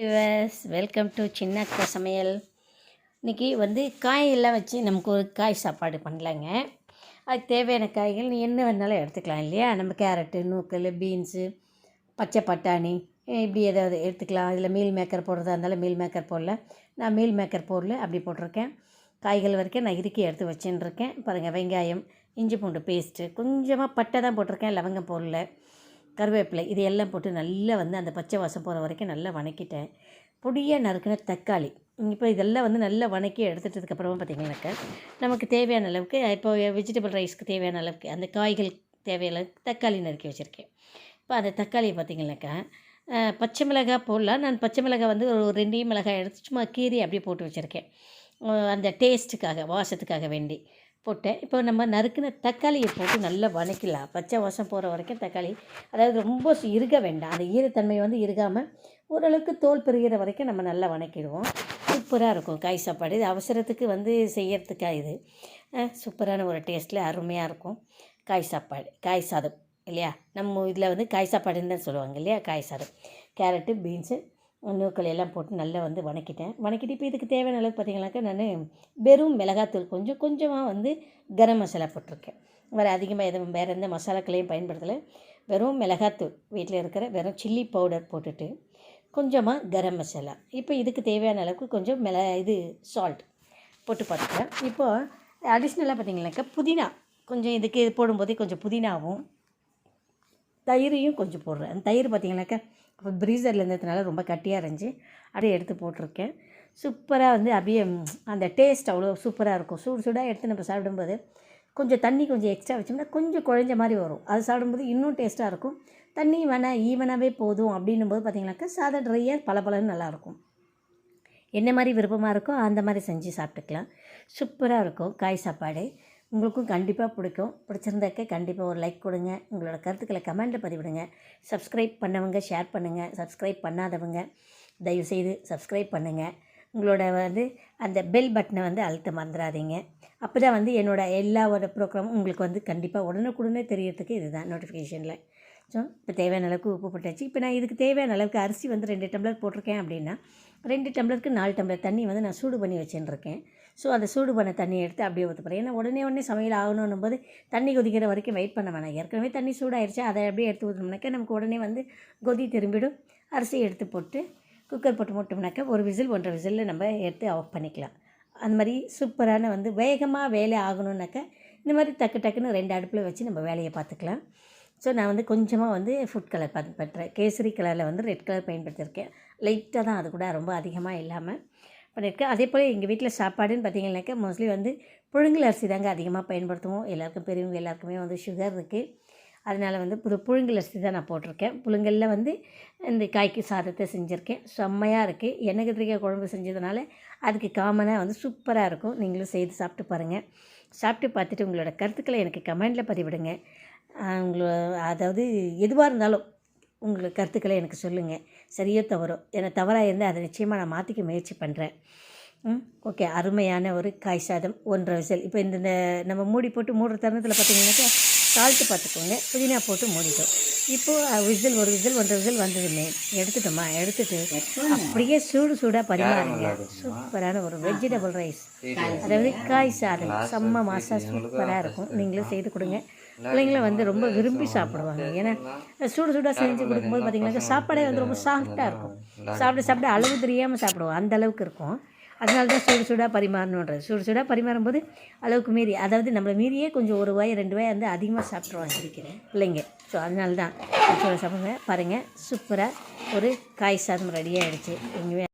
Viewers, welcome to சின்ன அக்கா சமையல். இன்றைக்கி வந்து காயெல்லாம் வச்சு நமக்கு ஒரு காய் சாப்பாடு பண்ணலாங்க. அதுக்கு தேவையான காய்கள் நீ என்ன வேணாலும் எடுத்துக்கலாம் இல்லையா. நம்ம கேரட்டு, நூக்கல், பீன்ஸு, பச்சை பட்டாணி இப்படி ஏதாவது எடுத்துக்கலாம். இதில் மீல் மேக்கர் போடுறதா இருந்தாலும் மீல் மேக்கர் போடல. நான் மீல் மேக்கர் போடல, அப்படி போட்டிருக்கேன். காய்கள் வரைக்கும் நான் இறுக்கி எடுத்து வச்சுருக்கேன். பாருங்கள், வெங்காயம், இஞ்சி பூண்டு பேஸ்ட்டு, கொஞ்சமாக பட்டை தான் போட்டிருக்கேன், லவங்கம் போடல. கருவேப்பிலை இது எல்லாம் போட்டு நல்லா வந்து அந்த பச்சை வாசம் போகிற வரைக்கும் நல்லா வணக்கிட்டேன். பொடியாக நறுக்கின தக்காளி, இப்போ இதெல்லாம் வந்து நல்லா வணக்கி எடுத்துட்டதுக்கப்புறமா பார்த்திங்கனாக்கா நமக்கு தேவையான அளவுக்கு, இப்போ வெஜிடபிள் ரைஸ்க்கு தேவையான அளவுக்கு அந்த காய்கள் தேவையான அளவுக்கு தக்காளி நறுக்கி வச்சுருக்கேன். இப்போ அந்த தக்காளியை பார்த்திங்கனாக்கா பச்சை மிளகாய் போடலாம். நான் பச்சை மிளகாய் வந்து ஒரு 2 மிளகாய் எடுத்து சும்மா கீரி அப்படியே போட்டு வச்சுருக்கேன், அந்த டேஸ்ட்டுக்காக, வாசத்துக்காக வேண்டி போட்டேன். இப்போ நம்ம நறுக்கின தக்காளியை போட்டு நல்லா வணக்கலாம். பச்சை வாசம் போகிற வரைக்கும் தக்காளி, அதாவது ரொம்ப இறுக வேண்டாம், அந்த ஈரத்தன்மை வந்து இறுகாமல் ஓரளவுக்கு தோல் பெறுகிற வரைக்கும் நம்ம நல்லா வணக்கிடுவோம். சூப்பராக இருக்கும் காய் சாப்பாடு. இது அவசரத்துக்கு வந்து செய்யறதுக்காக இது சூப்பரான ஒரு டேஸ்ட்டில் அருமையாக இருக்கும். காய் சாப்பாடு, காய் சாதம் இல்லையா, நம்ம இதில் வந்து காய் சாப்பாடுன்னு தான் சொல்லுவாங்க இல்லையா. காய் சாதம், கேரட்டு, பீன்ஸு, நூக்கள் எல்லாம் போட்டு நல்லா வந்து வணக்கிட்டு இப்போ இதுக்கு தேவையான அளவுக்கு பார்த்திங்கனாக்கா நான் வெறும் மிளகாத்தூள் கொஞ்சமாக வந்து கரம் மசாலா போட்டிருக்கேன். வேறு அதிகமாக எதுவும் வேறு எந்த மசாலாக்களையும் பயன்படுத்தலை. வெறும் மிளகாத்தூள், வீட்டில் இருக்கிற வெறும் சில்லி பவுடர் போட்டுட்டு கொஞ்சமாக கரம் மசாலா, இப்போ இதுக்கு தேவையான அளவுக்கு கொஞ்சம் சால்ட் போட்டு பார்த்துக்கலாம். இப்போது அடிஷ்னலாக பார்த்திங்கனாக்கா புதினா கொஞ்சம், இதுக்கு போடும்போதே கொஞ்சம் புதினாவும் தயிரையும் கொஞ்சம் போடுறேன். அந்த தயிர் பார்த்திங்கனாக்கா இப்போ ப்ரீசரில் இருந்ததுனால ரொம்ப கட்டியாக இருந்துச்சு, அப்படியே எடுத்து போட்டிருக்கேன். சூப்பராக வந்து அப்படியே அந்த டேஸ்ட் அவ்வளோ சூப்பராக இருக்கும். சூடாக எடுத்து நம்ம சாப்பிடும்போது கொஞ்சம் தண்ணி கொஞ்சம் எக்ஸ்ட்ரா வச்சோம்னா கொஞ்சம் குழஞ்ச மாதிரி வரும். அது சாப்பிடும்போது இன்னும் டேஸ்ட்டாக இருக்கும். தண்ணி வேணால் ஈவனாகவே போதும் அப்படின்னும் போது பார்த்திங்கனாக்கா சாதம் ட்ரையாக பலன்னு நல்லாயிருக்கும். என்ன மாதிரி விருப்பமாக இருக்கோ அந்த மாதிரி செஞ்சு சாப்பிட்டுக்கலாம். சூப்பராக இருக்கும் காய் சாப்பாடு. உங்களுக்கும் கண்டிப்பாக பிடிக்கும். பிடிச்சிருந்தாக்க கண்டிப்பாக ஒரு லைக் கொடுங்க. உங்களோட கருத்துக்களை கமெண்ட்டில் பதிவிடுங்க. சப்ஸ்கிரைப் பண்ணவங்க ஷேர் பண்ணுங்கள். சப்ஸ்கிரைப் பண்ணாதவங்க தயவுசெய்து சப்ஸ்கிரைப் பண்ணுங்கள். உங்களோட வந்து அந்த பெல் பட்டனை வந்து அழுத்த மறந்துடாதீங்க. அப்போ தான் வந்து என்னோடய எல்லாவோட ப்ரோக்ராமும் உங்களுக்கு வந்து கண்டிப்பாக உடனுக்குடனே தெரியறதுக்கு இதுதான் நோட்டிஃபிகேஷனில். ஸோ இப்போ தேவையான அளவுக்கு உப்பு போட்டாச்சு. இப்போ நான் இதுக்கு தேவையான அளவுக்கு அரிசி வந்து 2 டம்ளர் போட்டிருக்கேன் அப்படின்னா 2 டம்ளருக்கு 4 டம்ளர் தண்ணி வந்து நான் சூடு பண்ணி வச்சுருக்கேன். ஸோ அந்த சூடு பண்ண தண்ணியை எடுத்து அப்படியே ஊற்ற போகிறேன். ஏன்னா உடனே சமையல் ஆகணும் போது தண்ணி கொதிக்கிற வரைக்கும் வெயிட் பண்ண வேணாம். ஏற்கனவே தண்ணி சூடாகிடுச்சு, அதை அப்படியே எடுத்து ஊற்றினோம்னாக்கா நமக்கு உடனே வந்து கொதி திரும்பிடும். அரிசியை எடுத்து போட்டு குக்கர் போட்டு போட்டோம்னாக்கா 1 விசில் 1.5 விசிலில் நம்ம எடுத்து ஆஃப் பண்ணிக்கலாம். அந்த மாதிரி சூப்பரான வந்து வேகமாக வேலை ஆகணுன்னாக்கா இந்த மாதிரி டக்குன்னு 2 அடுப்பில் வச்சு நம்ம வேலையை பார்த்துக்கலாம். ஸோ நான் வந்து கொஞ்சமாக வந்து ஃபுட் கலர் பண்ணுறேன். கேசரி கலரில் வந்து ரெட் கலர் பயன்படுத்தியிருக்கேன். லைட்டாக தான், அது கூட ரொம்ப அதிகமாக இல்லாமல் பண்ணியிருக்கேன். அதே போல் எங்கள் வீட்டில் சாப்பாடுன்னு பார்த்திங்கனாக்கா மோஸ்ட்லி வந்து புழுங்கல் அரிசி தாங்க அதிகமாக பயன்படுத்துவோம். எல்லாருக்கும் பெரியவங்க எல்லாருக்குமே வந்து சுகர் இருக்குது. அதனால் வந்து புழுங்கல் அரிசி தான் நான் போட்டிருக்கேன். புழுங்கலில் வந்து இந்த காய்க்கு சாதத்தை செஞ்சுருக்கேன். செம்மையாக இருக்குது. எண்ணெய் கத்திரிக்காய் குழம்பு செஞ்சதுனால அதுக்கு காமனாக வந்து சூப்பராக இருக்கும். நீங்களும் செய்து சாப்பிட்டு பாருங்கள். சாப்பிட்டு பார்த்துட்டு உங்களோட கருத்துக்களை எனக்கு கமெண்டில் பதிவிடுங்க. அதாவது எதுவாக இருந்தாலும் உங்களுக்கு கருத்துக்களை எனக்கு சொல்லுங்கள். சரியோ தவறோ, எனக்கு தவறாக இருந்தால் அதை நிச்சயமாக நான் மாற்றிக்க முயற்சி பண்ணுறேன். ஓகே, அருமையான ஒரு காய் சாதம் 1.5 விசில். இப்போ இந்த நம்ம மூடி போட்டு மூடுற தருணத்தில் பார்த்திங்கனாக்கா சால்ட்டு பார்த்துக்கோங்க. புதினா போட்டு மூடிட்டோம். இப்போது ஒரு விசில் 1.5 விசில் வந்ததுமே எடுத்துட்டு அப்படியே சூடாக பரிமாறுங்க. சூப்பரான ஒரு வெஜிடபிள் ரைஸ், அதாவது காய் சாதம் செம்ம மாசா சூப்பராக இருக்கும். நீங்களும் செய்து கொடுங்க. பிள்ளைங்களும் வந்து ரொம்ப விரும்பி சாப்பிடுவாங்க. ஏன்னா சூடாக செஞ்சு கொடுக்கும்போது பார்த்திங்கனாக்கா சாப்பாடே வந்து ரொம்ப சாஃப்டாக இருக்கும். சாப்பிட அளவு தெரியாமல் சாப்பிடுவோம், அந்த அளவுக்கு இருக்கும். அதனால தான் சூடாக பரிமாறணுன்றது. சூடாக பரிமாறும்போது அளவுக்கு மீறி, அதாவது நம்மளை மீறியே கொஞ்சம் 1 வாய் 2 வாய் வந்து அதிகமாக சாப்பிட்ருவாங்க பிள்ளைங்க. ஸோ அதனால தான் சாப்பிடுங்க. பாருங்கள், சூப்பராக ஒரு காய் சாதம் ரெடியாகிடுச்சு. எங்கேயுமே